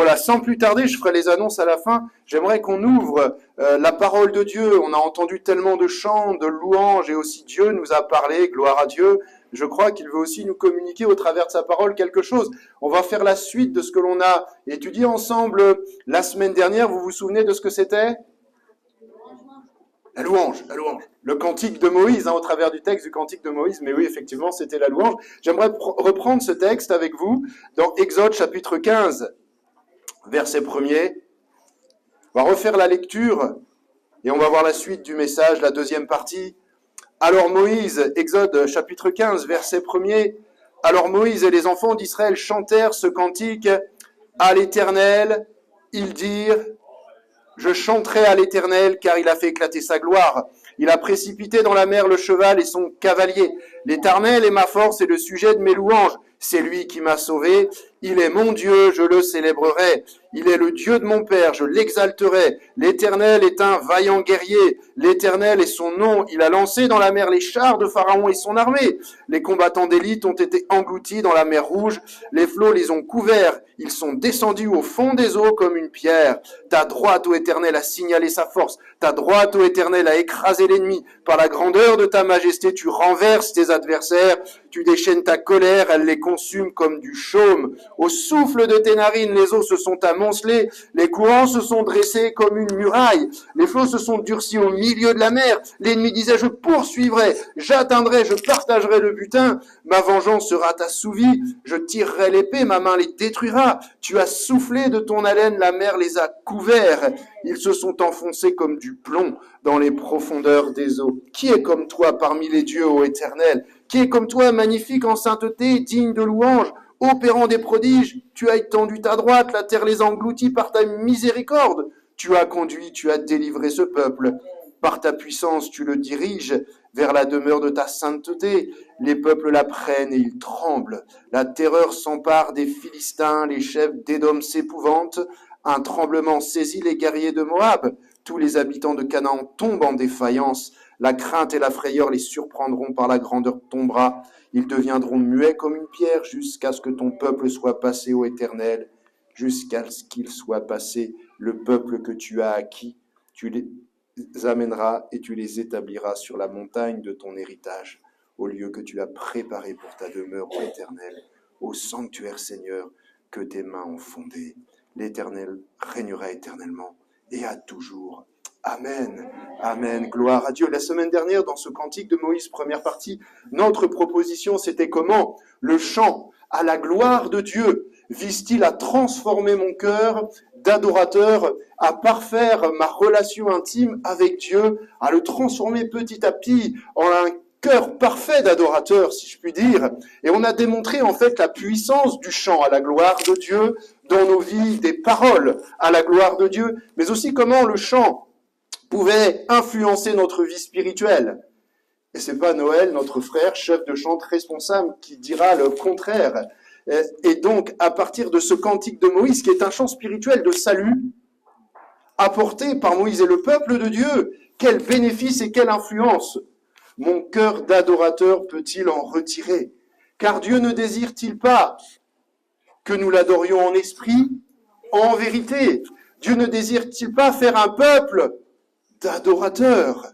Voilà, sans plus tarder, je ferai les annonces à la fin. J'aimerais qu'on ouvre la parole de Dieu. On a entendu tellement de chants, de louanges, et aussi Dieu nous a parlé, gloire à Dieu. Je crois qu'il veut aussi nous communiquer au travers de sa parole quelque chose. On va faire la suite de ce que l'on a étudié ensemble la semaine dernière. Vous vous souvenez de ce que c'était ? La louange. Le cantique de Moïse, au travers du texte du cantique de Moïse. Mais oui, effectivement, c'était la louange. J'aimerais reprendre ce texte avec vous dans Exode chapitre 15, verset 1er. On va refaire la lecture et on va voir la suite du message, la deuxième partie. Alors Moïse, Exode chapitre 15, verset 1er. Alors Moïse et les enfants d'Israël chantèrent ce cantique à l'Éternel. Ils dirent: je chanterai à l'Éternel, car il a fait éclater sa gloire. Il a précipité dans la mer le cheval et son cavalier. L'Éternel est ma force et le sujet de mes louanges. C'est lui qui m'a sauvé. Il est mon Dieu, je le célébrerai. Il est le Dieu de mon Père, je l'exalterai. L'Éternel est un vaillant guerrier. L'Éternel est son nom. Il a lancé dans la mer les chars de Pharaon et son armée. Les combattants d'élite ont été engloutis dans la mer Rouge. Les flots les ont couverts. Ils sont descendus au fond des eaux comme une pierre. Ta droite, ô Éternel, a signalé sa force. Ta droite, ô Éternel, a écrasé l'ennemi. Par la grandeur de ta majesté, tu renverses tes adversaires. Tu déchaînes ta colère, elle les consume comme du chaume. Au souffle de tes narines, les eaux se sont amoncelées, les courants se sont dressés comme une muraille, les flots se sont durcis au milieu de la mer. L'ennemi disait: je poursuivrai, j'atteindrai, je partagerai le butin, ma vengeance sera assouvie, je tirerai l'épée, ma main les détruira. Tu as soufflé de ton haleine, la mer les a couverts, ils se sont enfoncés comme du plomb dans les profondeurs des eaux. Qui est comme toi parmi les dieux, ô Éternel? Qui est comme toi, magnifique en sainteté, digne de louange, opérant des prodiges? Tu as étendu ta droite, la terre les a engloutis par ta miséricorde. Tu as conduit, tu as délivré ce peuple. Par ta puissance, tu le diriges vers la demeure de ta sainteté. Les peuples la prennent et ils tremblent. La terreur s'empare des Philistins, les chefs d'Édom s'épouvantent. Un tremblement saisit les guerriers de Moab. Tous les habitants de Canaan tombent en défaillance. La crainte et la frayeur les surprendront par la grandeur de ton bras. Ils deviendront muets comme une pierre jusqu'à ce que ton peuple soit passé, ô Éternel, jusqu'à ce qu'il soit passé, le peuple que tu as acquis. Tu les amèneras et tu les établiras sur la montagne de ton héritage, au lieu que tu as préparé pour ta demeure, ô Éternel, au sanctuaire, Seigneur, que tes mains ont fondé. L'Éternel régnera éternellement et à toujours. Amen, amen, gloire à Dieu. La semaine dernière, dans ce cantique de Moïse, première partie, notre proposition, c'était comment le chant à la gloire de Dieu vise-t-il à transformer mon cœur d'adorateur, à parfaire ma relation intime avec Dieu, à le transformer petit à petit en un cœur parfait d'adorateur, si je puis dire. Et on a démontré en fait la puissance du chant à la gloire de Dieu dans nos vies, des paroles à la gloire de Dieu, mais aussi comment le chant pouvait influencer notre vie spirituelle. Et c'est pas Noël, notre frère, chef de chant responsable, qui dira le contraire. Et donc, à partir de ce cantique de Moïse, qui est un chant spirituel de salut, apporté par Moïse et le peuple de Dieu, quel bénéfice et quelle influence mon cœur d'adorateur peut-il en retirer? Car Dieu ne désire-t-il pas que nous l'adorions en esprit, en vérité? Dieu ne désire-t-il pas faire un peuple d'adorateurs?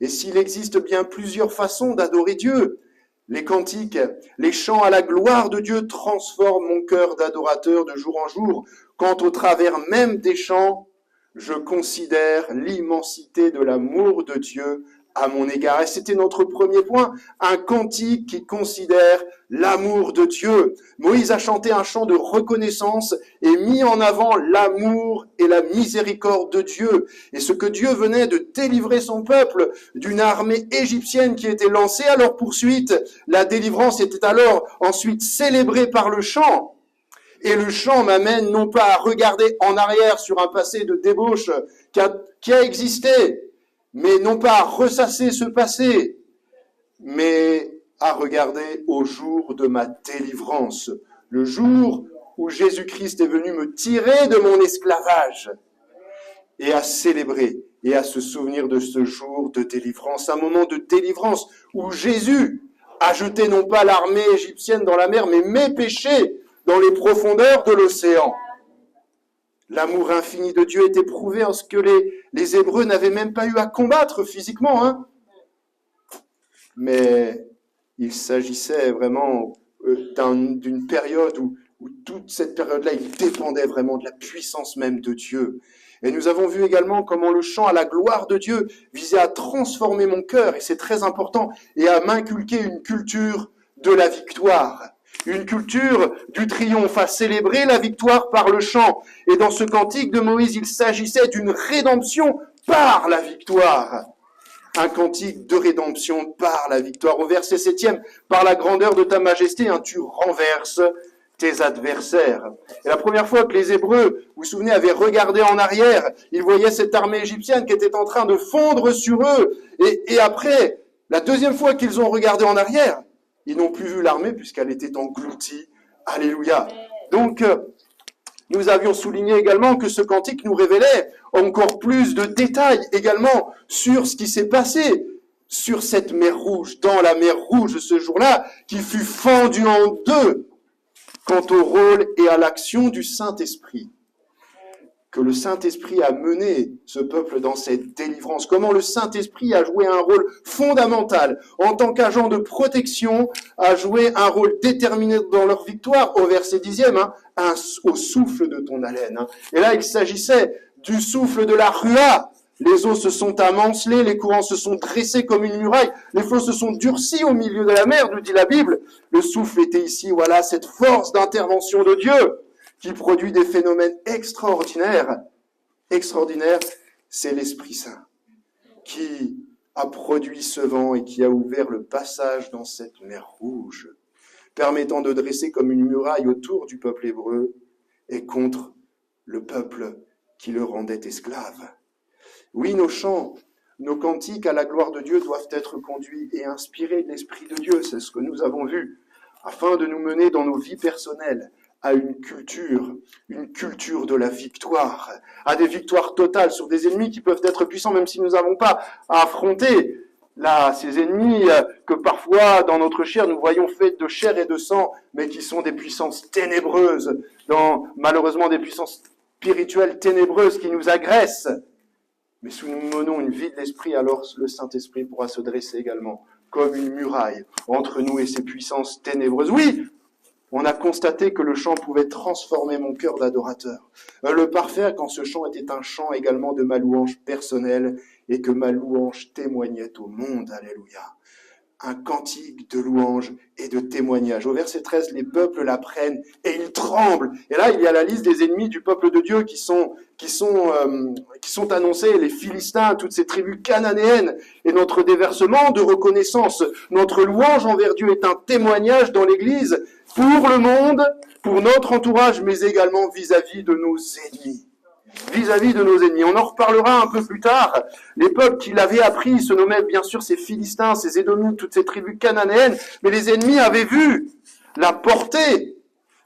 Et s'il existe bien plusieurs façons d'adorer Dieu, les cantiques, les chants à la gloire de Dieu transforment mon cœur d'adorateur de jour en jour, quand au travers même des chants, je considère l'immensité de l'amour de Dieu à mon égard. Et c'était notre premier point, un cantique qui considère l'amour de Dieu. Moïse a chanté un chant de reconnaissance et mis en avant l'amour et la miséricorde de Dieu. Et ce que Dieu venait de délivrer son peuple d'une armée égyptienne qui était lancée à leur poursuite. La délivrance était alors ensuite célébrée par le chant. Et le chant m'amène non pas à regarder en arrière sur un passé de débauche qui a existé, mais non pas à ressasser ce passé, mais à regarder au jour de ma délivrance, le jour où Jésus-Christ est venu me tirer de mon esclavage, et à célébrer et à se souvenir de ce jour de délivrance, un moment de délivrance où Jésus a jeté non pas l'armée égyptienne dans la mer, mais mes péchés dans les profondeurs de l'océan. L'amour infini de Dieu est éprouvé en ce que les Hébreux n'avaient même pas eu à combattre physiquement, hein. Mais il s'agissait vraiment d'une période où toute cette période-là, il dépendait vraiment de la puissance même de Dieu. Et nous avons vu également comment le chant à la gloire de Dieu visait à transformer mon cœur, et c'est très important, et à m'inculquer une culture de la victoire. Une culture du triomphe, à célébrer la victoire par le chant. Et dans ce cantique de Moïse, il s'agissait d'une rédemption par la victoire. Un cantique de rédemption par la victoire. Au verset 7e, par la grandeur de ta majesté, hein, tu renverses tes adversaires. Et la première fois que les Hébreux, vous vous souvenez, avaient regardé en arrière, ils voyaient cette armée égyptienne qui était en train de fondre sur eux. Et après, la deuxième fois qu'ils ont regardé en arrière, ils n'ont plus vu l'armée puisqu'elle était engloutie. Alléluia. Donc, nous avions souligné également que ce cantique nous révélait encore plus de détails également sur ce qui s'est passé sur cette mer Rouge, dans la mer Rouge ce jour-là, qui fut fendue en deux quant au rôle et à l'action du Saint-Esprit. Que le Saint-Esprit a mené ce peuple dans cette délivrance. Comment le Saint-Esprit a joué un rôle fondamental en tant qu'agent de protection, a joué un rôle déterminé dans leur victoire, au verset 10e, hein, au souffle de ton haleine. Hein. Et là, il s'agissait du souffle de la Rua. Les eaux se sont amoncelées, les courants se sont dressés comme une muraille, les flots se sont durcis au milieu de la mer, nous dit la Bible. Le souffle était ici, voilà, cette force d'intervention de Dieu qui produit des phénomènes extraordinaires. Extraordinaire, c'est l'Esprit Saint qui a produit ce vent et qui a ouvert le passage dans cette mer Rouge, permettant de dresser comme une muraille autour du peuple hébreu et contre le peuple qui le rendait esclave. Oui, nos chants, nos cantiques à la gloire de Dieu doivent être conduits et inspirés de l'Esprit de Dieu, c'est ce que nous avons vu, afin de nous mener dans nos vies personnelles à une culture de la victoire, à des victoires totales sur des ennemis qui peuvent être puissants, même si nous n'avons pas à affronter là ces ennemis que parfois dans notre chair nous voyons faits de chair et de sang, mais qui sont des puissances ténébreuses, malheureusement des puissances spirituelles ténébreuses qui nous agressent. Mais si nous menons une vie de l'esprit, alors le Saint-Esprit pourra se dresser également comme une muraille entre nous et ces puissances ténébreuses. Oui, on a constaté que le chant pouvait transformer mon cœur d'adorateur. Le parfaire quand ce chant était un chant également de ma louange personnelle et que ma louange témoignait au monde. Alléluia. Un cantique de louange et de témoignage. Au verset 13, les peuples l'apprennent et ils tremblent. Et là, il y a la liste des ennemis du peuple de Dieu qui sont annoncés, les Philistins, toutes ces tribus cananéennes. Et notre déversement de reconnaissance, notre louange envers Dieu est un témoignage dans l'Église pour le monde, pour notre entourage, mais également vis-à-vis de nos ennemis. Vis-à-vis de nos ennemis. On en reparlera un peu plus tard. Les peuples qui l'avaient appris se nommaient bien sûr ces Philistins, ces Édomites, toutes ces tribus cananéennes, mais les ennemis avaient vu la portée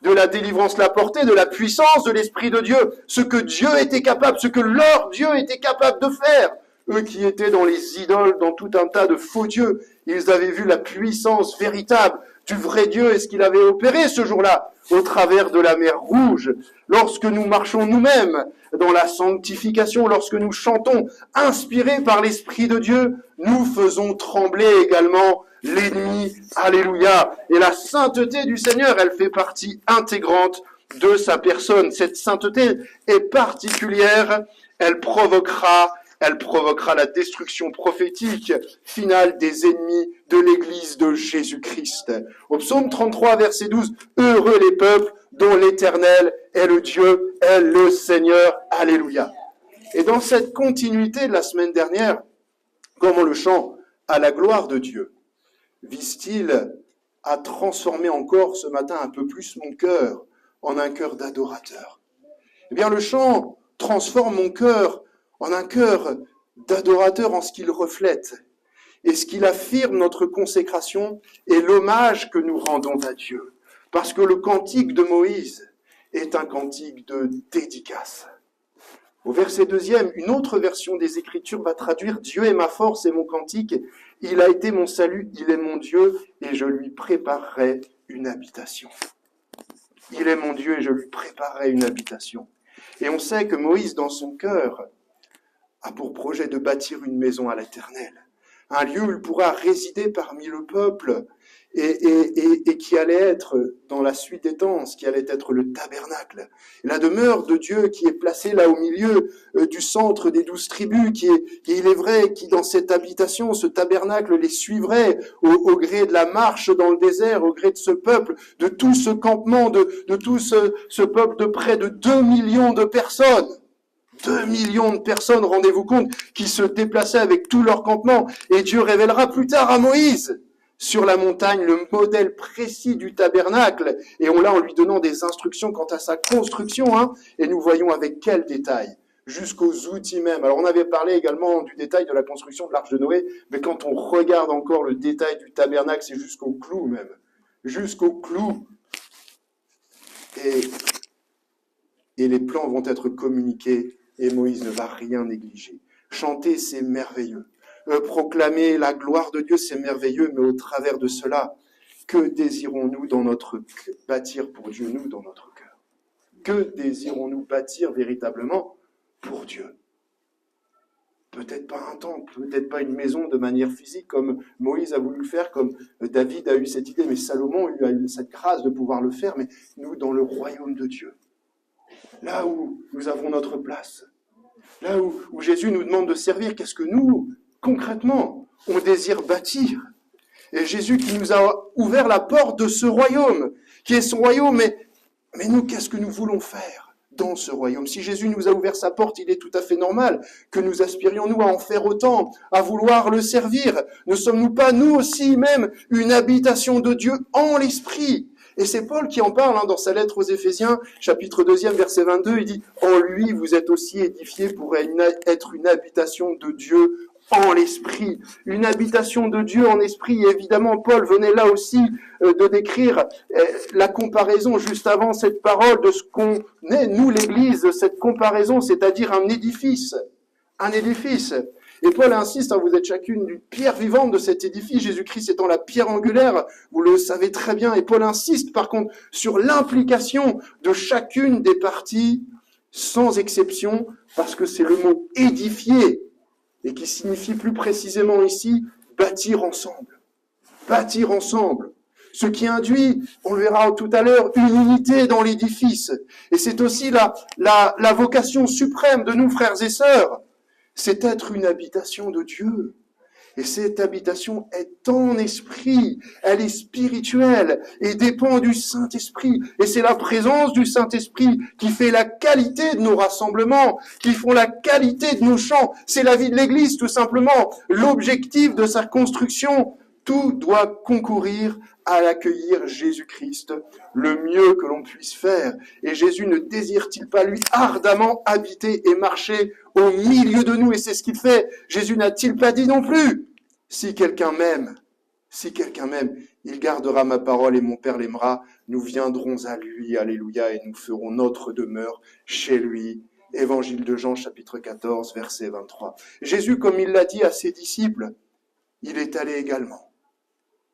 de la délivrance, la portée de la puissance de l'Esprit de Dieu, ce que Dieu était capable, ce que leur Dieu était capable de faire. Eux qui étaient dans les idoles, dans tout un tas de faux dieux, ils avaient vu la puissance véritable du vrai Dieu et ce qu'il avait opéré ce jour-là au travers de la mer Rouge. Lorsque nous marchons nous-mêmes dans la sanctification, lorsque nous chantons inspirés par l'Esprit de Dieu, nous faisons trembler également l'ennemi. Alléluia. Et la sainteté du Seigneur, elle fait partie intégrante de sa personne. Cette sainteté est particulière, elle provoquera la destruction prophétique finale des ennemis de l'Église de Jésus-Christ. Au psaume 33, verset 12, « Heureux les peuples dont l'Éternel est le Dieu, est le Seigneur. » Alléluia. Et dans cette continuité de la semaine dernière, comment le chant à la gloire de Dieu vise-t-il à transformer encore ce matin un peu plus mon cœur en un cœur d'adorateur? Eh bien, le chant transforme mon cœur en un cœur d'adorateur en ce qu'il reflète et ce qu'il affirme notre consécration et l'hommage que nous rendons à Dieu. Parce que le cantique de Moïse est un cantique de dédicace. Au verset 2e, une autre version des Écritures va traduire « Dieu est ma force et mon cantique, il a été mon salut, il est mon Dieu et je lui préparerai une habitation. » Il est mon Dieu et je lui préparerai une habitation. Et on sait que Moïse, dans son cœur, a pour projet de bâtir une maison à l'Éternel, un lieu où il pourra résider parmi le peuple et qui allait être, dans la suite des temps, ce qui allait être le tabernacle. Et la demeure de Dieu qui est placée là au milieu du centre des 12 tribus, il est vrai, qui dans cette habitation, ce tabernacle les suivrait au gré de la marche dans le désert, au gré de ce peuple, de tout ce campement, de tout ce peuple de près de 2 millions de personnes. 2 millions de personnes, rendez-vous compte, qui se déplaçaient avec tout leur campement. Et Dieu révélera plus tard à Moïse, sur la montagne, le modèle précis du tabernacle. Et en lui donnant des instructions quant à sa construction. Et nous voyons avec quel détail, jusqu'aux outils même. Alors on avait parlé également du détail de la construction de l'Arche de Noé, mais quand on regarde encore le détail du tabernacle, c'est jusqu'au clou même. Jusqu'au clou. Et les plans vont être communiqués. Et Moïse ne va rien négliger. Chanter, c'est merveilleux. Proclamer la gloire de Dieu, c'est merveilleux, mais au travers de cela, que désirons-nous bâtir pour Dieu, nous, dans notre cœur? Que désirons-nous bâtir véritablement pour Dieu? Peut-être pas un temple, peut-être pas une maison de manière physique, comme Moïse a voulu le faire, comme David a eu cette idée, mais Salomon a eu cette grâce de pouvoir le faire, mais nous, dans le royaume de Dieu. Là où nous avons notre place, là où Jésus nous demande de servir, qu'est-ce que nous, concrètement, on désire bâtir? Et Jésus qui nous a ouvert la porte de ce royaume, qui est son royaume, mais nous, qu'est-ce que nous voulons faire dans ce royaume? Si Jésus nous a ouvert sa porte, il est tout à fait normal que nous aspirions, nous, à en faire autant, à vouloir le servir. Ne sommes-nous pas, nous aussi même, une habitation de Dieu en l'esprit? Et c'est Paul qui en parle dans sa lettre aux Éphésiens, chapitre 2, verset 22, il dit « En lui, vous êtes aussi édifiés pour être une habitation de Dieu en l'esprit. » Une habitation de Dieu en esprit. Et évidemment, Paul venait là aussi de décrire la comparaison juste avant cette parole de ce qu'on est, nous, l'Église, cette comparaison, c'est-à-dire un édifice. Un édifice. Et Paul insiste, vous êtes chacune une pierre vivante de cet édifice, Jésus-Christ étant la pierre angulaire, vous le savez très bien. Et Paul insiste par contre sur l'implication de chacune des parties, sans exception, parce que c'est le mot édifier, et qui signifie plus précisément ici, bâtir ensemble. Bâtir ensemble. Ce qui induit, on le verra tout à l'heure, une unité dans l'édifice. Et c'est aussi la vocation suprême de nous, frères et sœurs. C'est être une habitation de Dieu. Et cette habitation est en esprit, elle est spirituelle et dépend du Saint-Esprit. Et c'est la présence du Saint-Esprit qui fait la qualité de nos rassemblements, qui font la qualité de nos chants. C'est la vie de l'Église, tout simplement. L'objectif de sa construction, tout doit concourir à accueillir Jésus-Christ le mieux que l'on puisse faire. Et Jésus ne désire-t-il pas, lui, ardemment habiter et marcher au milieu de nous? Et c'est ce qu'il fait. Jésus n'a-t-il pas dit non plus, si quelqu'un m'aime, il gardera ma parole et mon Père l'aimera, nous viendrons à lui, alléluia, et nous ferons notre demeure chez lui. Évangile de Jean, chapitre 14, verset 23. Jésus, comme il l'a dit à ses disciples, il est allé également.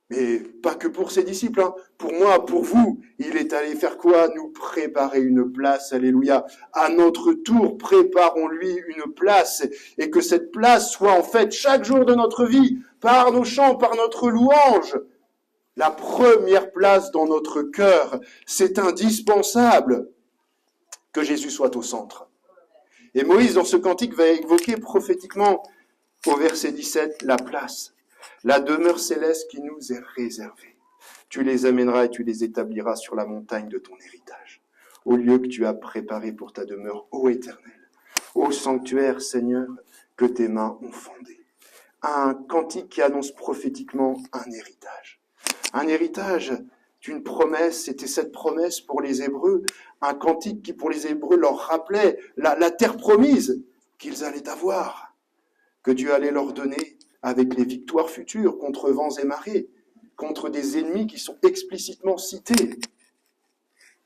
Mais pas que pour ses disciples, pour moi, pour vous, il est allé faire quoi? Nous préparer une place, alléluia. À notre tour, préparons-lui une place, et que cette place soit en fait chaque jour de notre vie, par nos chants, par notre louange, la première place dans notre cœur. C'est indispensable que Jésus soit au centre. Et Moïse, dans ce cantique, va évoquer prophétiquement, au verset 17, la place. La demeure céleste qui nous est réservée. Tu les amèneras et tu les établiras sur la montagne de ton héritage, au lieu que tu as préparé pour ta demeure, ô Éternel, ô sanctuaire, Seigneur, que tes mains ont fondé. Un cantique qui annonce prophétiquement un héritage. Un héritage d'une promesse, c'était cette promesse pour les Hébreux, un cantique qui pour les Hébreux leur rappelait la terre promise qu'ils allaient avoir, que Dieu allait leur donner, avec les victoires futures contre vents et marées, contre des ennemis qui sont explicitement cités.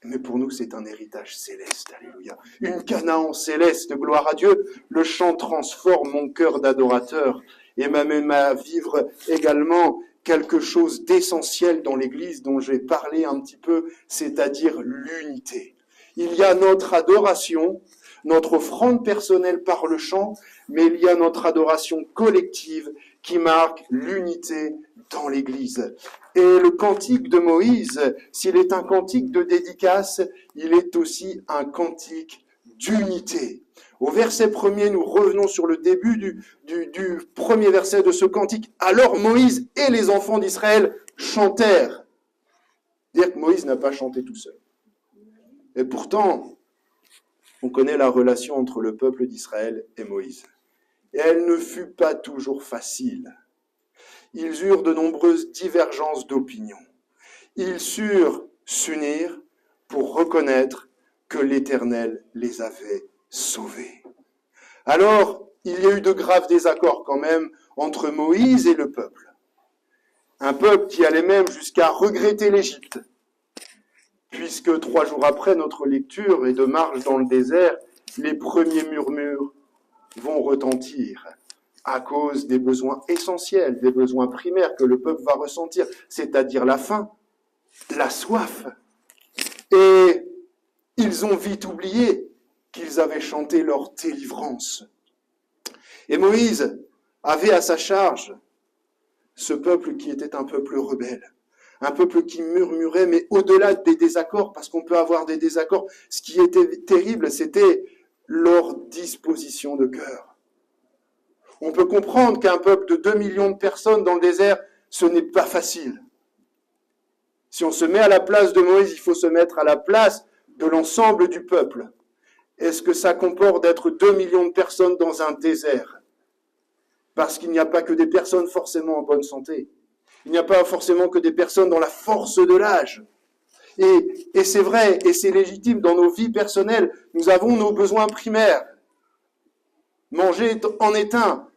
Mais pour nous, c'est un héritage céleste, alléluia. Une Canaan céleste, gloire à Dieu. Le chant transforme mon cœur d'adorateur et m'amène à vivre également quelque chose d'essentiel dans l'Église dont j'ai parlé un petit peu, c'est-à-dire l'unité. Il y a notre adoration, notre offrande personnelle par le chant, mais il y a notre adoration collective qui marque l'unité dans l'Église. Et le cantique de Moïse, s'il est un cantique de dédicace, il est aussi un cantique d'unité. Au verset 1er, nous revenons sur le début du premier verset de ce cantique. Alors Moïse et les enfants d'Israël chantèrent. Dire que Moïse n'a pas chanté tout seul. Et pourtant, on connaît la relation entre le peuple d'Israël et Moïse. Et elle ne fut pas toujours facile. Ils eurent de nombreuses divergences d'opinion. Ils surent s'unir pour reconnaître que l'Éternel les avait sauvés. Alors, il y a eu de graves désaccords quand même entre Moïse et le peuple. Un peuple qui allait même jusqu'à regretter l'Égypte, puisque 3 jours après notre lecture et de marche dans le désert, les premiers murmures vont retentir à cause des besoins essentiels, des besoins primaires que le peuple va ressentir, c'est-à-dire la faim, la soif. Et ils ont vite oublié qu'ils avaient chanté leur délivrance. Et Moïse avait à sa charge ce peuple qui était un peuple rebelle, un peuple qui murmurait, mais au-delà des désaccords, parce qu'on peut avoir des désaccords, ce qui était terrible, c'était leur disposition de cœur. On peut comprendre qu'un peuple de 2 millions de personnes dans le désert, ce n'est pas facile. Si on se met à la place de Moïse, il faut se mettre à la place de l'ensemble du peuple. Est-ce que ça comporte d'être 2 millions de personnes dans un désert? Parce qu'il n'y a pas que des personnes forcément en bonne santé. Il n'y a pas forcément que des personnes dans la force de l'âge. Et c'est vrai, et c'est légitime dans nos vies personnelles. Nous avons nos besoins primaires. Manger en est un,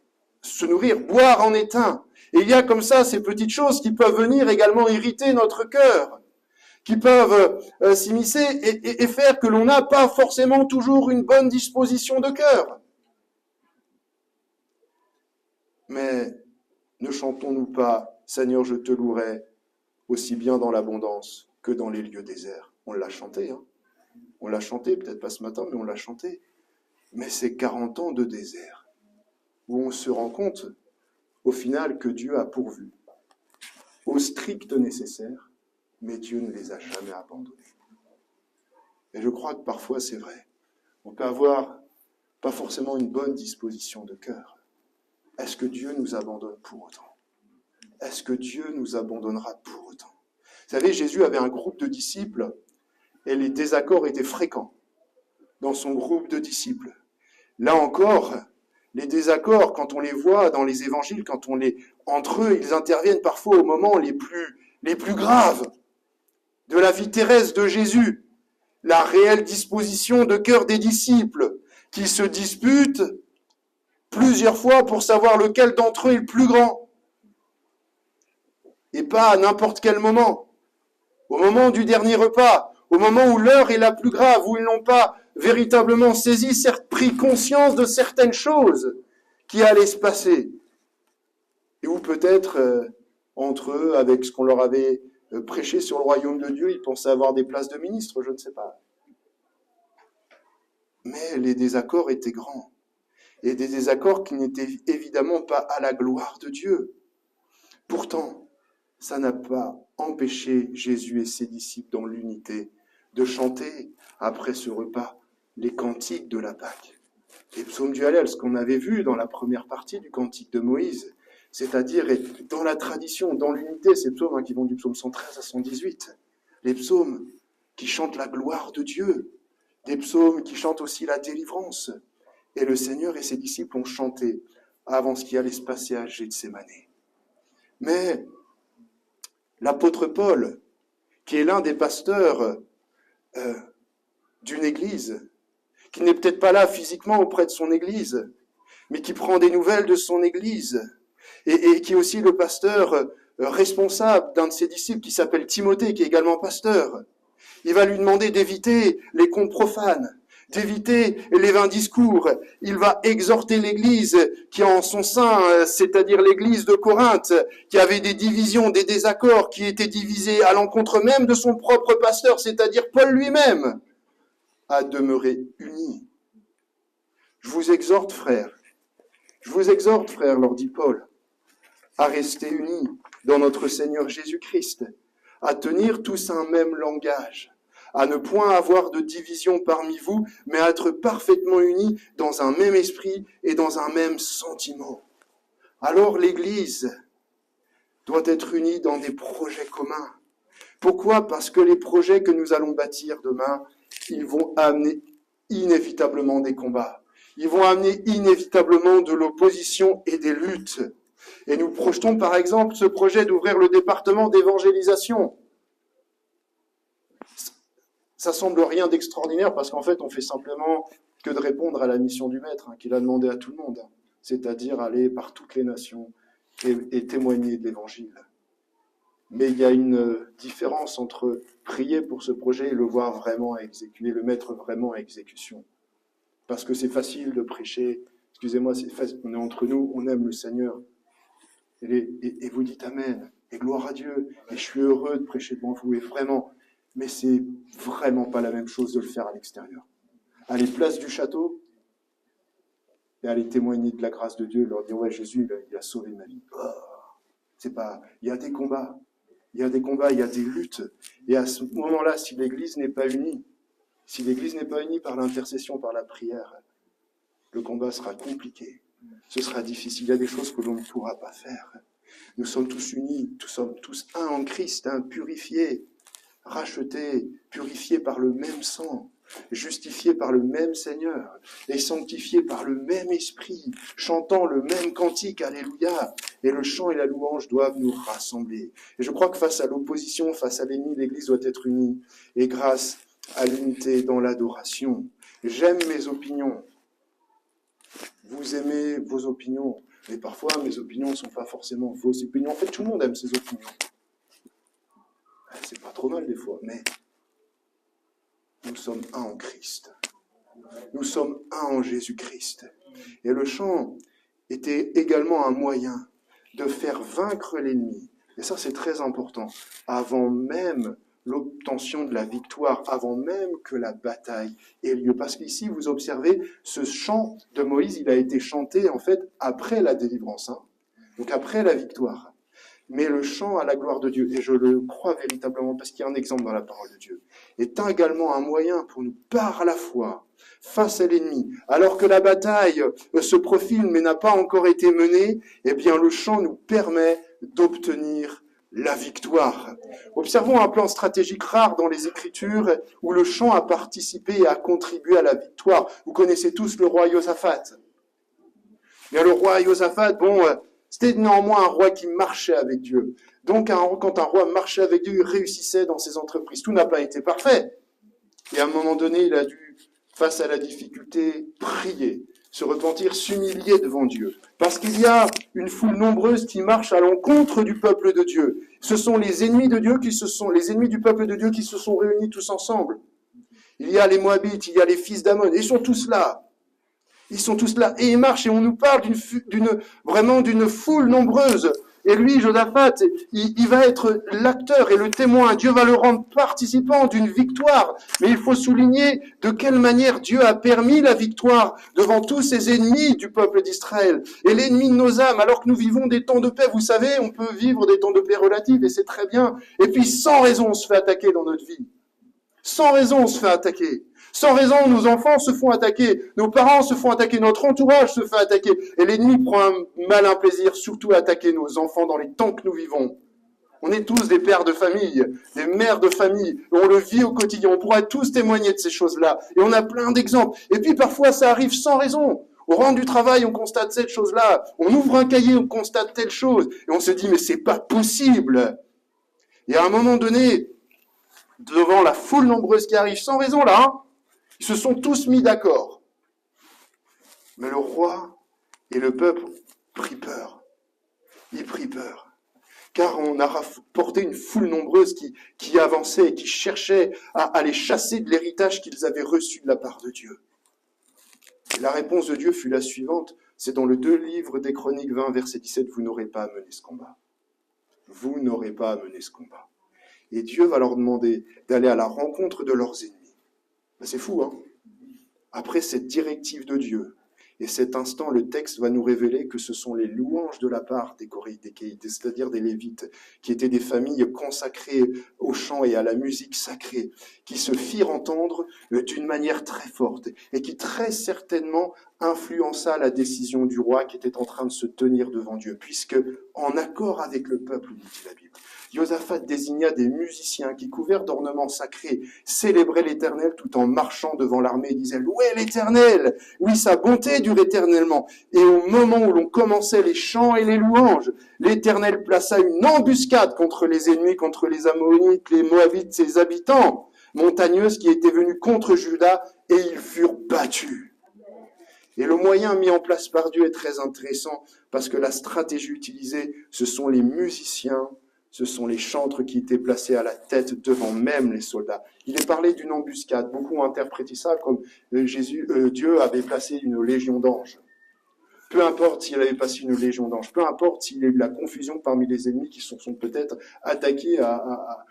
se nourrir, boire en est un. Et il y a comme ça ces petites choses qui peuvent venir également irriter notre cœur, qui peuvent s'immiscer et faire que l'on n'a pas forcément toujours une bonne disposition de cœur. Mais ne chantons-nous pas « Seigneur, je te louerai » aussi bien dans l'abondance que dans les lieux déserts? On l'a chanté, hein. On l'a chanté, peut-être pas ce matin, mais on l'a chanté. Mais c'est 40 ans de désert où on se rend compte, au final, que Dieu a pourvu au strict nécessaire, mais Dieu ne les a jamais abandonnés. Et je crois que parfois c'est vrai. On peut avoir pas forcément une bonne disposition de cœur. Est-ce que Dieu nous abandonne pour autant? Est-ce que Dieu nous abandonnera pour autant? Vous savez, Jésus avait un groupe de disciples et les désaccords étaient fréquents dans son groupe de disciples. Là encore, les désaccords, quand on les voit dans les évangiles, entre eux, ils interviennent parfois aux moments les plus graves de la vie terrestre de Jésus. La réelle disposition de cœur des disciples qui se disputent plusieurs fois pour savoir lequel d'entre eux est le plus grand. Et pas à n'importe quel moment. Au moment du dernier repas, au moment où l'heure est la plus grave, où ils n'ont pas véritablement saisi, certes pris conscience de certaines choses qui allaient se passer. Et où peut-être, entre eux, avec ce qu'on leur avait prêché sur le royaume de Dieu, ils pensaient avoir des places de ministres, je ne sais pas. Mais les désaccords étaient grands. Et des désaccords qui n'étaient évidemment pas à la gloire de Dieu. Pourtant, ça n'a pas empêché Jésus et ses disciples dans l'unité de chanter, après ce repas, les cantiques de la Pâque. Les psaumes du Hallel, ce qu'on avait vu dans la première partie du cantique de Moïse, c'est-à-dire dans la tradition, dans l'unité, ces psaumes qui vont du psaume 113 à 118, les psaumes qui chantent la gloire de Dieu, des psaumes qui chantent aussi la délivrance. Et le Seigneur et ses disciples ont chanté avant ce qui allait se passer à Gethsémane. Mais l'apôtre Paul, qui est l'un des pasteurs d'une église, qui n'est peut-être pas là physiquement auprès de son église, mais qui prend des nouvelles de son église, et qui est aussi le pasteur responsable d'un de ses disciples qui s'appelle Timothée, qui est également pasteur. Il va lui demander d'éviter les contes profanes, d'éviter les vains discours. Il va exhorter l'église qui en son sein, c'est-à-dire l'église de Corinthe, qui avait des divisions, des désaccords, qui étaient divisés à l'encontre même de son propre pasteur, c'est-à-dire Paul lui-même. à demeurer unis. Je vous exhorte, frères, leur dit Paul, à rester unis dans notre Seigneur Jésus-Christ, à tenir tous un même langage, à ne point avoir de division parmi vous, mais à être parfaitement unis dans un même esprit et dans un même sentiment. Alors l'Église doit être unie dans des projets communs. Pourquoi ? Parce que les projets que nous allons bâtir demain, ils vont amener inévitablement des combats. Ils vont amener inévitablement de l'opposition et des luttes. Et nous projetons par exemple ce projet d'ouvrir le département d'évangélisation. Ça semble rien d'extraordinaire parce qu'en fait on fait simplement que de répondre à la mission du Maître qu'il a demandé à tout le monde, c'est-à-dire aller par toutes les nations et témoigner de l'Évangile. Mais il y a une différence entre prier pour ce projet et le voir vraiment exécuter, le mettre vraiment à exécution. Parce que c'est facile de prêcher, excusez-moi, on est entre nous, on aime le Seigneur. Et vous dites Amen, et gloire à Dieu, et je suis heureux de prêcher devant vous, et vraiment, mais c'est vraiment pas la même chose de le faire à l'extérieur. Aller place du château, et aller témoigner de la grâce de Dieu, leur dire, ouais, Jésus, il a sauvé ma vie. Oh, c'est pas, il y a des combats, il y a des luttes, et à ce moment-là, si l'Église n'est pas unie par l'intercession, par la prière, le combat sera compliqué. Ce sera difficile. Il y a des choses que l'on ne pourra pas faire. Nous sommes tous unis, nous sommes tous un en Christ, purifiés, rachetés, purifiés par le même sang, justifiés par le même Seigneur et sanctifiés par le même Esprit, chantant le même cantique, Alléluia. Et le chant et la louange doivent nous rassembler. Et je crois que face à l'opposition, face à l'ennemi, l'Église doit être unie. Et grâce à l'unité dans l'adoration, j'aime mes opinions. Vous aimez vos opinions, mais parfois mes opinions ne sont pas forcément vos opinions. En fait, tout le monde aime ses opinions. C'est pas trop mal des fois, mais nous sommes un en Christ. Nous sommes un en Jésus-Christ. Et le chant était également un moyen de faire vaincre l'ennemi. Et ça, c'est très important. Avant même l'obtention de la victoire, avant même que la bataille ait lieu. Parce qu'ici, vous observez, ce chant de Moïse, il a été chanté en fait après la délivrance, donc après la victoire. Mais le chant à la gloire de Dieu, et je le crois véritablement parce qu'il y a un exemple dans la parole de Dieu, est également un moyen pour nous, par la foi, face à l'ennemi, alors que la bataille se profile mais n'a pas encore été menée, eh bien le chant nous permet d'obtenir la victoire. Observons un plan stratégique rare dans les Écritures où le chant a participé et a contribué à la victoire. Vous connaissez tous le roi Josaphat. Bien, le roi Josaphat, c'était néanmoins un roi qui marchait avec Dieu. Donc, quand un roi marchait avec Dieu, il réussissait dans ses entreprises. Tout n'a pas été parfait. Et à un moment donné, il a dû, face à la difficulté, prier, se repentir, s'humilier devant Dieu. Parce qu'il y a une foule nombreuse qui marche à l'encontre du peuple de Dieu. Ce sont les ennemis de Dieu les ennemis du peuple de Dieu qui se sont réunis tous ensemble. Il y a les Moabites, il y a les fils d'Ammon, et ils sont tous là. Ils sont tous là, et ils marchent, et on nous parle d'une foule nombreuse. Et lui, Josaphat, il va être l'acteur et le témoin. Dieu va le rendre participant d'une victoire. Mais il faut souligner de quelle manière Dieu a permis la victoire devant tous ces ennemis du peuple d'Israël. Et l'ennemi de nos âmes, alors que nous vivons des temps de paix, vous savez, on peut vivre des temps de paix relatifs, et c'est très bien. Et puis, sans raison, on se fait attaquer dans notre vie. Sans raison, on se fait attaquer. Sans raison, nos enfants se font attaquer, nos parents se font attaquer, notre entourage se fait attaquer. Et l'ennemi prend un malin plaisir, surtout à attaquer nos enfants dans les temps que nous vivons. On est tous des pères de famille, des mères de famille, et on le vit au quotidien. On pourrait tous témoigner de ces choses-là. Et on a plein d'exemples. Et puis parfois, ça arrive sans raison. Au rang du travail, on constate cette chose-là. On ouvre un cahier, on constate telle chose. Et on se dit, mais c'est pas possible. Et à un moment donné, devant la foule nombreuse qui arrive sans raison là, ils se sont tous mis d'accord. Mais le roi et le peuple prit peur. Ils prit peur. Car on a rapporté une foule nombreuse qui avançait, qui cherchait à les chasser de l'héritage qu'ils avaient reçu de la part de Dieu. Et la réponse de Dieu fut la suivante. C'est dans le 2 livres des Chroniques 20, verset 17, vous n'aurez pas à mener ce combat. Vous n'aurez pas à mener ce combat. Et Dieu va leur demander d'aller à la rencontre de leurs ennemis. C'est fou, hein? Après cette directive de Dieu, et cet instant, le texte va nous révéler que ce sont les louanges de la part des Koraïtes, c'est-à-dire des Lévites, qui étaient des familles consacrées au chant et à la musique sacrée, qui se firent entendre d'une manière très forte et qui très certainement influença la décision du roi qui était en train de se tenir devant Dieu, puisque en accord avec le peuple, dit la Bible, Josaphat désigna des musiciens qui, couverts d'ornements sacrés, célébraient l'Éternel tout en marchant devant l'armée et disaient « Louez l'Éternel ! Oui, sa bonté dure éternellement !» Et au moment où l'on commençait les chants et les louanges, l'Éternel plaça une embuscade contre les ennemis, contre les Ammonites, les Moabites, ses habitants montagneuses qui étaient venus contre Juda, et ils furent battus. Et le moyen mis en place par Dieu est très intéressant, parce que la stratégie utilisée, ce sont les musiciens, ce sont les chantres qui étaient placés à la tête devant même les soldats. Il est parlé d'une embuscade. Beaucoup ont interprété ça comme Dieu avait placé une légion d'anges. Peu importe s'il avait placé une légion d'anges, peu importe s'il y a eu de la confusion parmi les ennemis qui sont peut-être attaqués à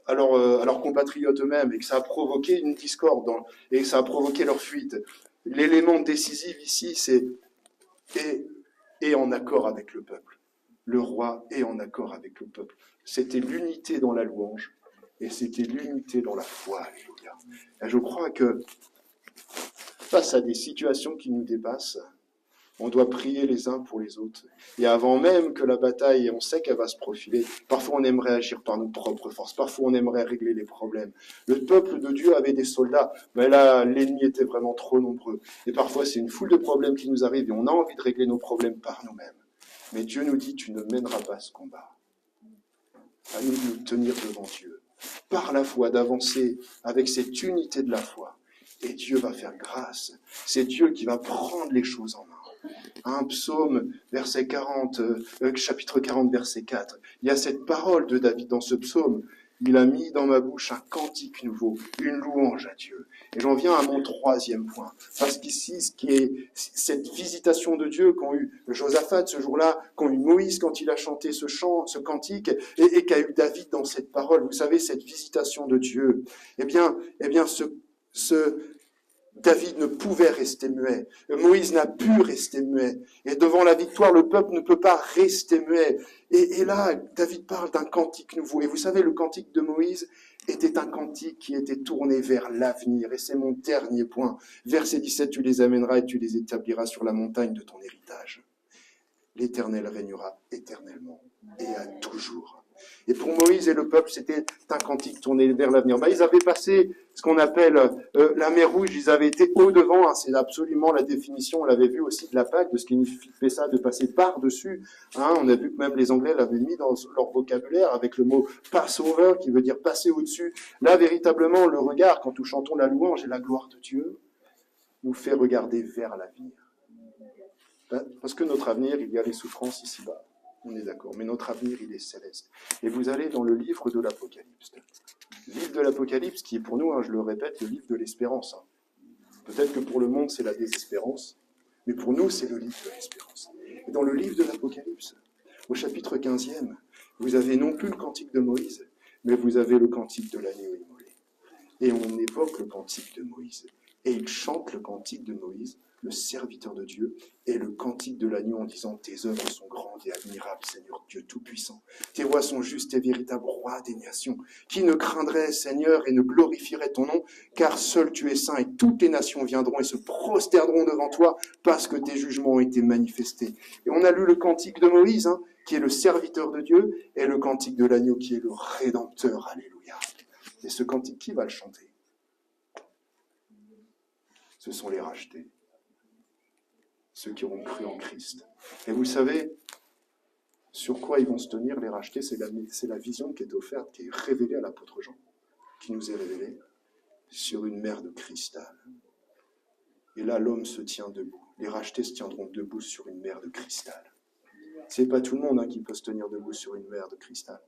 leurs compatriotes eux-mêmes, et que ça a provoqué une discorde, et que ça a provoqué leur fuite. L'élément décisif ici, c'est et en accord avec le peuple. Le roi est en accord avec le peuple. C'était l'unité dans la louange et c'était l'unité dans la foi. Alléluia. Et je crois que face à des situations qui nous dépassent, on doit prier les uns pour les autres. Et avant même que la bataille, on sait qu'elle va se profiler, parfois on aimerait agir par nos propres forces, parfois on aimerait régler les problèmes. Le peuple de Dieu avait des soldats, mais là l'ennemi était vraiment trop nombreux. Et parfois c'est une foule de problèmes qui nous arrivent et on a envie de régler nos problèmes par nous-mêmes. Mais Dieu nous dit, tu ne mèneras pas ce combat. À nous de nous tenir devant Dieu, par la foi, d'avancer avec cette unité de la foi. Et Dieu va faire grâce. C'est Dieu qui va prendre les choses en main. Un psaume, verset 40, chapitre 40, verset 4. Il y a cette parole de David dans ce psaume. Il a mis dans ma bouche un cantique nouveau, une louange à Dieu. Et j'en viens à mon troisième point. Parce qu'ici, ce qui est cette visitation de Dieu qu'ont eu Josaphat ce jour-là, qu'ont eu Moïse quand il a chanté ce chant, ce cantique, et qu'a eu David dans cette parole. Vous savez, cette visitation de Dieu. Eh bien, David ne pouvait rester muet. Moïse n'a pu rester muet. Et devant la victoire, le peuple ne peut pas rester muet. Et là, David parle d'un cantique nouveau. Et vous savez, le cantique de Moïse était un cantique qui était tourné vers l'avenir. Et c'est mon dernier point. Verset 17, tu les amèneras et tu les établiras sur la montagne de ton héritage. L'Éternel régnera éternellement et à toujours. Et pour Moïse et le peuple, c'était un cantique tourné vers l'avenir. Ils avaient passé ce qu'on appelle la mer Rouge, ils avaient été au-devant, hein, c'est absolument la définition, on l'avait vu aussi de la Pâque, de ce qui fait ça, de passer par-dessus. Hein, on a vu que même les Anglais l'avaient mis dans leur vocabulaire avec le mot « passover » qui veut dire « passer au-dessus ». Là, véritablement, le regard, quand nous chantons la louange et la gloire de Dieu, nous fait regarder vers l'avenir. Parce que notre avenir, il y a les souffrances ici-bas. On est d'accord, mais notre avenir, il est céleste. Et vous allez dans le livre de l'Apocalypse. Le livre de l'Apocalypse, qui est pour nous, hein, je le répète, le livre de l'espérance. Hein. Peut-être que pour le monde, c'est la désespérance, mais pour nous, c'est le livre de l'espérance. Et dans le livre de l'Apocalypse, au chapitre 15e, vous avez non plus le cantique de Moïse, mais vous avez le cantique de l'agneau immolé. Et on évoque le cantique de Moïse. Et il chante le cantique de Moïse, le serviteur de Dieu, et le cantique de l'agneau en disant « Tes œuvres sont grandes et admirables, Seigneur Dieu Tout-Puissant. Tes voies sont justes et véritables, roi des nations. Qui ne craindrait, Seigneur, et ne glorifierait ton nom, car seul tu es saint, et toutes les nations viendront et se prosterneront devant toi, parce que tes jugements ont été manifestés. » Et on a lu le cantique de Moïse, hein, qui est le serviteur de Dieu, et le cantique de l'agneau, qui est le rédempteur. Alléluia. Et ce cantique, qui va le chanter? Ce sont les rachetés. Ceux qui auront cru en Christ. Et vous savez, sur quoi ils vont se tenir, les rachetés, c'est la vision qui est offerte, qui est révélée à l'apôtre Jean, qui nous est révélée sur une mer de cristal. Et là, l'homme se tient debout. Les rachetés se tiendront debout sur une mer de cristal. C'est pas tout le monde qui peut se tenir debout sur une mer de cristal.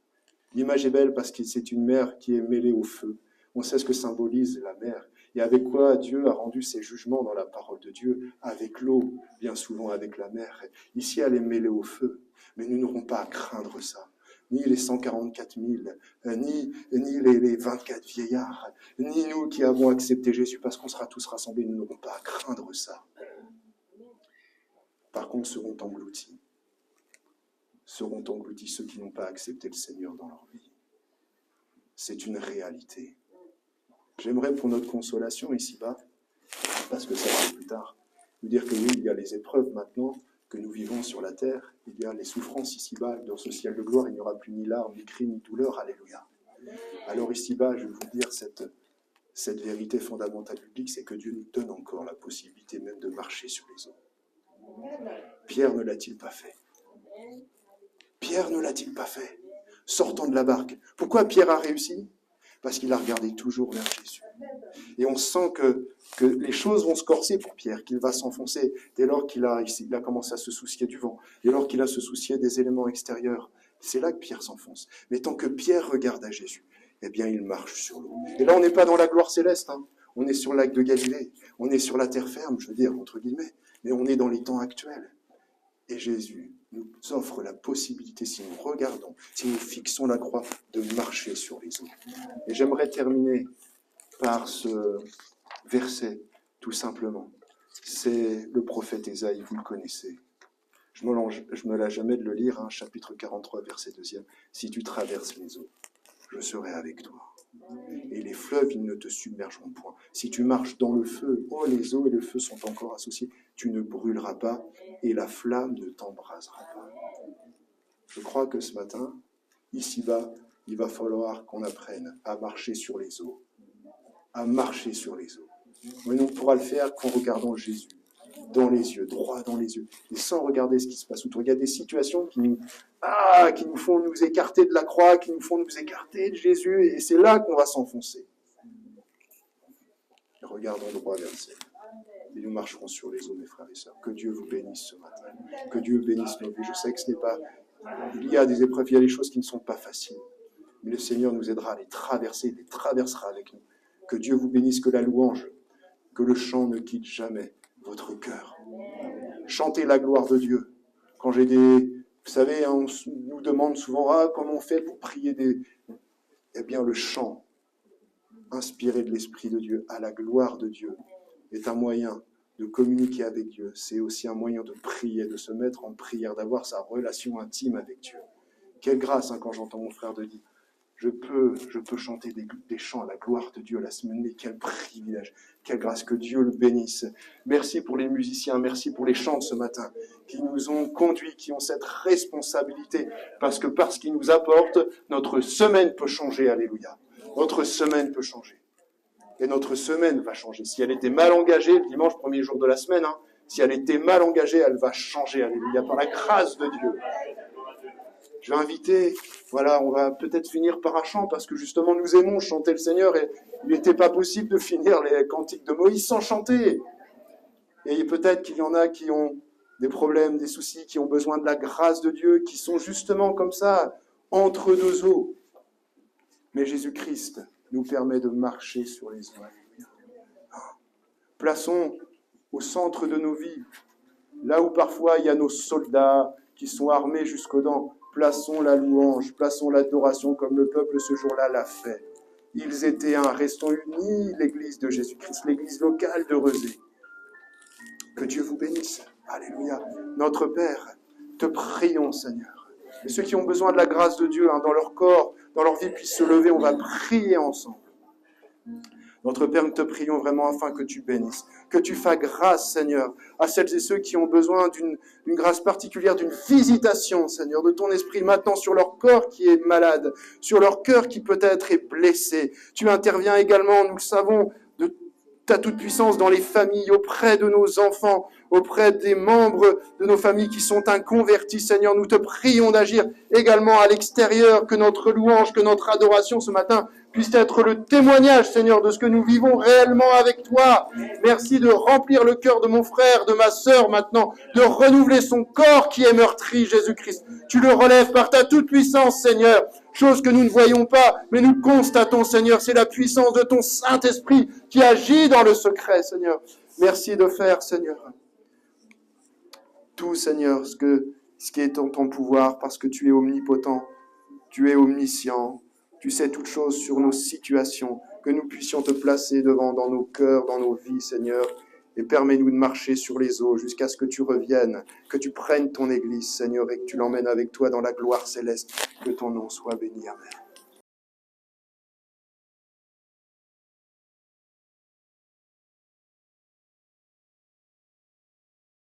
L'image est belle parce que c'est une mer qui est mêlée au feu. On sait ce que symbolise la mer. Et avec quoi Dieu a rendu ses jugements dans la parole de Dieu, avec l'eau, bien souvent avec la mer. Ici, elle est mêlée au feu, mais nous n'aurons pas à craindre ça. ni les 144 000, ni les 24 vieillards, ni nous qui avons accepté Jésus, parce qu'on sera tous rassemblés, nous n'aurons pas à craindre ça. Par contre, seront engloutis ceux qui n'ont pas accepté le Seigneur dans leur vie. C'est une réalité. J'aimerais pour notre consolation ici-bas, parce que ça c'est plus tard, vous dire que oui, il y a les épreuves maintenant que nous vivons sur la terre, il y a les souffrances ici-bas, dans ce ciel de gloire, il n'y aura plus ni larmes, ni cris, ni douleur, alléluia. Alors ici-bas, je vais vous dire cette vérité fondamentale biblique, c'est que Dieu nous donne encore la possibilité même de marcher sur les eaux. Pierre ne l'a-t-il pas fait? Pierre ne l'a-t-il pas fait? Sortant de la barque. Pourquoi Pierre a réussi? Parce qu'il a regardé toujours vers Jésus. Et on sent que les choses vont se corser pour Pierre, qu'il va s'enfoncer dès lors qu'il a commencé à se soucier du vent, dès lors qu'il a se soucier des éléments extérieurs. C'est là que Pierre s'enfonce. Mais tant que Pierre regarde à Jésus, eh bien il marche sur l'eau. Et là on n'est pas dans la gloire céleste, hein. On est sur le lac de Galilée, on est sur la terre ferme, je veux dire, entre guillemets, mais on est dans les temps actuels. Et Jésus nous offre la possibilité, si nous regardons, si nous fixons la croix, de marcher sur les eaux. Et j'aimerais terminer par ce verset, tout simplement. C'est le prophète Ésaïe, vous le connaissez. Je me lâche jamais de le lire, hein, chapitre 43, verset 2. Si tu traverses les eaux, je serai avec toi. Et les fleuves, ils ne te submergeront point. Si tu marches dans le feu, oh, les eaux et le feu sont encore associés, tu ne brûleras pas et la flamme ne t'embrasera pas. Je crois que ce matin, ici-bas, il va falloir qu'on apprenne à marcher sur les eaux. À marcher sur les eaux. Mais on ne pourra le faire qu'en regardant Jésus dans les yeux, droit dans les yeux, et sans regarder ce qui se passe autour. Il y a des situations qui nous font nous écarter de la croix, qui nous font nous écarter de Jésus, et c'est là qu'on va s'enfoncer. Regardons droit vers le ciel. Et nous marcherons sur les eaux, mes frères et sœurs. Que Dieu vous bénisse ce matin. Que Dieu bénisse nos vies. Je sais que ce n'est pas... Il y a des épreuves, il y a des choses qui ne sont pas faciles. Mais le Seigneur nous aidera à les traverser, il les traversera avec nous. Que Dieu vous bénisse, que la louange, que le chant ne quitte jamais votre cœur. Chantez la gloire de Dieu. Quand j'ai des... Vous savez, on nous demande souvent, comment on fait pour prier des... Eh bien, le chant, inspiré de l'Esprit de Dieu, à la gloire de Dieu, est un moyen de communiquer avec Dieu. C'est aussi un moyen de prier, de se mettre en prière, d'avoir sa relation intime avec Dieu. Quelle grâce, quand j'entends mon frère de dire, je peux chanter des chants à la gloire de Dieu la semaine, mais quel privilège, quelle grâce, que Dieu le bénisse. Merci pour les musiciens, merci pour les chants de ce matin, qui nous ont conduits, qui ont cette responsabilité, parce qu'ils nous apportent, notre semaine peut changer, alléluia. Notre semaine peut changer. Et notre semaine va changer. Si elle était mal engagée, le dimanche, premier jour de la semaine, si elle était mal engagée, elle va changer, alléluia, par la grâce de Dieu. Je vais inviter, on va peut-être finir par un chant, parce que justement nous aimons chanter le Seigneur, et il n'était pas possible de finir les cantiques de Moïse sans chanter. Et peut-être qu'il y en a qui ont des problèmes, des soucis, qui ont besoin de la grâce de Dieu, qui sont justement comme ça, entre deux eaux. Mais Jésus-Christ nous permet de marcher sur les eaux. Plaçons au centre de nos vies, là où parfois il y a nos soldats qui sont armés jusqu'aux dents, plaçons la louange, plaçons l'adoration comme le peuple ce jour-là l'a fait. Ils étaient un, restons unis, l'église de Jésus-Christ, l'église locale de Rezé. Que Dieu vous bénisse. Alléluia. Notre Père, te prions, Seigneur. Et ceux qui ont besoin de la grâce de Dieu, dans leur corps, dans leur vie, puissent se lever, on va prier ensemble. Notre Père, nous te prions vraiment afin que tu bénisses, que tu fasses grâce, Seigneur, à celles et ceux qui ont besoin d'une grâce particulière, d'une visitation, Seigneur, de ton esprit maintenant sur leur corps qui est malade, sur leur cœur qui peut-être est blessé. Tu interviens également, nous le savons, de ta toute-puissance dans les familles, auprès de nos enfants, auprès des membres de nos familles qui sont inconvertis, Seigneur. Nous te prions d'agir également à l'extérieur, que notre louange, que notre adoration ce matin puisse être le témoignage, Seigneur, de ce que nous vivons réellement avec toi. Merci de remplir le cœur de mon frère, de ma sœur maintenant, de renouveler son corps qui est meurtri, Jésus-Christ. Tu le relèves par ta toute-puissance, Seigneur. Chose que nous ne voyons pas, mais nous constatons, Seigneur, c'est la puissance de ton Saint-Esprit qui agit dans le secret, Seigneur. Merci de faire, Seigneur, tout, Seigneur, ce qui est en ton pouvoir, parce que tu es omnipotent. Tu es omniscient, tu sais toutes choses sur nos situations, que nous puissions te placer devant dans nos cœurs, dans nos vies, Seigneur, et permets-nous de marcher sur les eaux jusqu'à ce que tu reviennes, que tu prennes ton Église, Seigneur, et que tu l'emmènes avec toi dans la gloire céleste. Que ton nom soit béni. Amen.